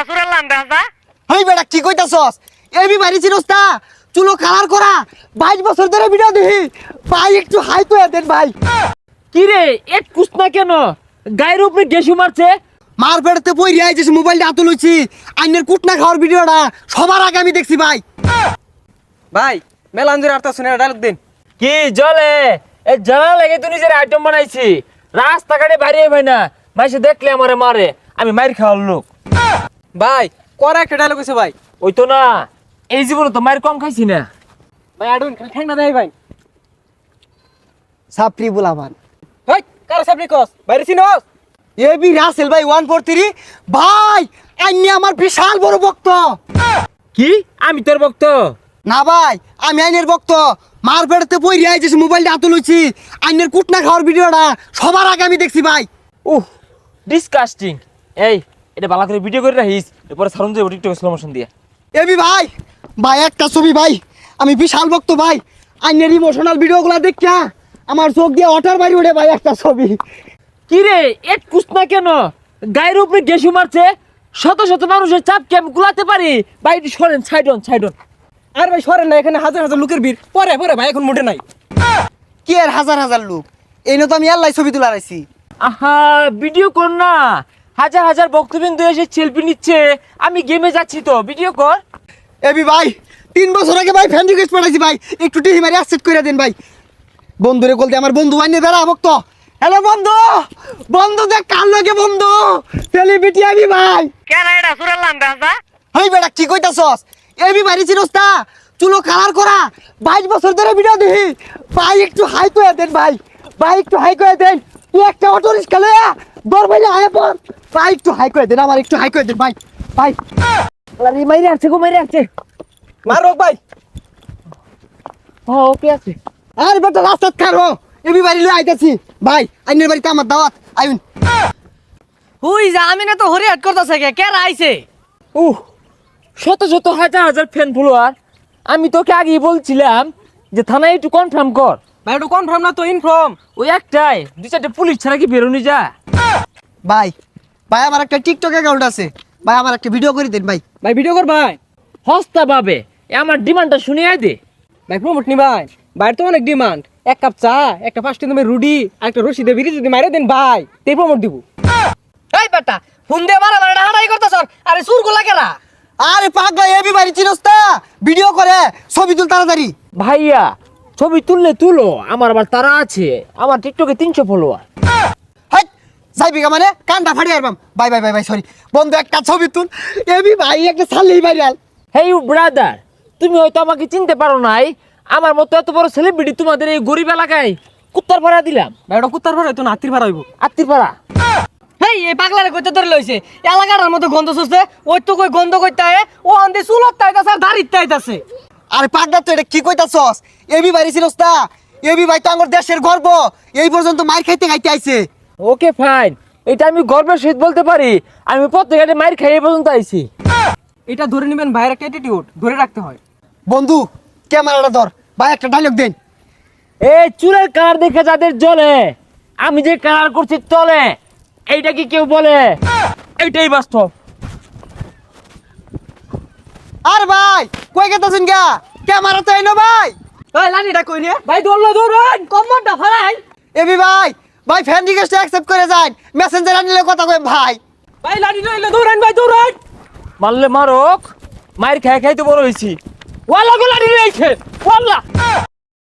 সুরালাম দাদা। হেই বেটা কি কইতাছস? এবি বাড়ি চিনস না? চুলো কালার করা 22 বছর ধরে ভিডিও দেখি। ভাই একটু হাই তো দেন ভাই। কি রে এক কুসনা কেন গায়ের উপরে গেসু মারছে? মার পেড়তে বই রিয়াই যে মোবাইলটা হাতে লইছি। আইনের কুটনা খাওয়ার ভিডিওটা সবার আগে আমি দেখছি ভাই। ভাই মেলাঞ্জুর আর্তা শুনে ডায়লগ দিন। কি জলে এই জ্বালা লেগে তুই নিজের আইটেম বানাইছি রাস্তাঘাটে বাইরে ভাই না মাইসে দেখলে আমারে মারে আমি মাইর খাওয়ার লোক। ভাই করা একটা ডায়লগ আছে ভাই। ওই তো না এই জীবনে তো মায়ের কম খাইছি না। ভাই আডুন ঠ্যাং না দেয় ভাই। সাপ্রি বুলামান। হেই কার সামনে কস বাইরে চিনস? এবি রাসেল ভাই 143 ভাই আইনি আমার বিশাল বড় ভক্ত। কি আমি তোর ভক্ত? না ভাই আমি আইনের ভক্ত। মার পেড়তে বই রিয়াই যে মোবাইলটা হাতে লইছি। আইনের কুটনা খাওয়ার ভিডিওটা সবার আগে আমি দেখছি ভাই। উহ ডিসকাস্টিং। এই এটা ভালো করে ভিডিও করে রাখিস এরপরে সারুন যাবো টিকটকে স্লো মোশন দিয়ে। এবি ভাই ভাই একটা ছবি ভাই আমি বিশাল ভক্ত ভাই। আইনের ইমোশনাল ভিডিওগুলো দেখা আমার চোখ দিয়ে ওঠার বাইরে ওঠে ভাই একটা ছবি। কি রে এক কুসনা কেন গায়ের উপরে গেসু মারছে? শত শত মানুষের চাপকে আমি গুলাতে পারি ভাই একটু সরেন সাইডন। আর ভাই সরেন না, এখানে হাজার হাজার লোকের ভিড়। পরে পরে ভাই এখন মোটে নাই। কি আর হাজার হাজার লোক এই তো আমি আল্লাহ ছবি তুলে রাখছি। আহা ভিডিও কর না, হাজার হাজার বক্তবিন্দু এসে সেলফি নিচ্ছে, আমি গেমে যাচ্ছি তো ভিডিও কর। এবি ভাই 3 বছর আগে ভাই ফ্যান রিকোয়েস্ট পাঠাইছি ভাই একটু টিহি মারি অ্যাকসেপ্ট করে দেন ভাই। বন্ধুরে বলতে আমার বন্ধু আইনে বেড়া ভক্ত। হ্যালো বন্ধু বন্ধু দেখ কার লাগে বন্ধু সেলিব্রিটি আমি ভাই। কেন এটা সুরালাম দাদা? হেই বেটা কি কইতাছস? এবি বাড়ি চিনস না? চুলো কালার করা 22 বছর ধরে ভিডিও দেখি। ভাই একটু হাই তো দেন ভাই। ভাই একটু হাই করে দেন। তুই একটা অটো রিক্সা লয়া দর ভাইলে আয় পর। ভাই একটু হাই করে দেন আমার একটু হাই করে দেন ভাই। ভাই আরে মাইরে আসছে গো মাইরে আসছে। মারক ভাই। ওকে আছে। আর বেটা রাস্তা কারো এবি বাড়ি লয়ে আইতাছি ভাই। আইনের বাড়িতে আমার দাওয়াত আইন। হুই যা আমি না তো হরি হাট করতেছে কে আইছে? উহ শত শত হাজার হাজার ফ্যান ফলোয়ার। আমি তোকে আগেই বলছিলাম যে থানায় একটু কনফার্ম কর। ভাই একটু কনফার্ম না তো ইনফর্ম। ওই একটাই 2-4টা পুলিশ ছাড়া কি বেরোনি যা। ভাই ভাই আমার একটা টিকটক অ্যাকাউন্ট আছে ভাই আমার একটা ভিডিও করে দেন ভাই। ভাই ভিডিও কর ভাই। হস্তা পাবে আমার ডিমান্ডটা শুনিয়ে দে। ভাই প্রমোট নি ভাই। ভাই তো অনেক ডিমান্ড। 1 কাপ চা, একটা 5 টাকা দামের রুডি আর একটা রশি দিয়ে বিড়ি যদি মাইরে দেন ভাই তে প্রমোট দিব। এই বেটা ফোন দে মারা মারা হাঁটাই করতেছ। আরে সুর গোলা কেরা? আরে পাগলা এবি বাড়ি চিনস না? ভিডিও করে ছবি তুল তাড়াতাড়ি। ভাইয়া ছবি তুলো আমার আবার তারা আছে, আমার টিকটকে 300 ফলোয়ার। হাই যাইবি মানে কানটা ফাড়ি আরবাম। Bye bye bye bye sorry বন্ধু একটা ছবি তুল। এবি ভাই একটা ছাড়লেই ভাইরাল। হেই ইউ ব্রাদার, তুমি হয়তো আমাকে চিনতে পারো নাই। আমার মতো এত বড় সেলিব্রিটি তোমাদের এই গরিব এলাকায় কুত্তার ভাড়া দিলাম। ভাই ওটা কুত্তার ভাড়া হইতো না, হাতির ভাড়া হইব। আত্মীর ভাড়া। হেই এই পাগলারে কইতে ধরে লইছে এলাকার মতো গন্ধ শুষছে। ওই তো কই গন্ধ কইতে আয় ও আন্দে চুলত তাইতাছে আর দাড়িত তাইতাছে। আরে পাগলা তো এটা কি কইতাছস? এবি বাড়ি চিনস না? এবি ভাই তো আমার দেশের গর্ব। এই পর্যন্ত মার খাইতে খাইতে আইছে। ওকে ফাইন, এটা আমি গর্বের সহিত বলতে পারি। আমি প্রত্যেকটা মাইর খাই এই পর্যন্ত আইছি। এটা ধরে নেবেন ভাইয়ের একটা অ্যাটিটিউড ধরে রাখতে হয়। বন্ধু ক্যামেরাটা ধর ভাই একটা ডায়লগ দেন। এই চুলের কালার দেখে যাদের জ্বলে, আমি যে কালার করছি চলে, এইটা কি কেউ বলে? এইটাই বাস্তব। আর ভাই কই গেতাছেন গা? ক্যামেরা তো আইনো ভাই। এই লানিটা কই রে? ভাই দৌড়েন কম্বরটা ফালাই। এবি ভাই ভাই ফ্যান রিকোয়েস্ট অ্যাকসেপ্ট করে যান। মেসেঞ্জার আনলে কথা কই ভাই। ভাই লানি লইলে দৌড়ান ভাই দৌড়ান। মারলে মারক, মায়ের খাই খাই তো বড় হয়েছি। ওয়াল্লা গোলা নিয়ে ওয়াল্লা।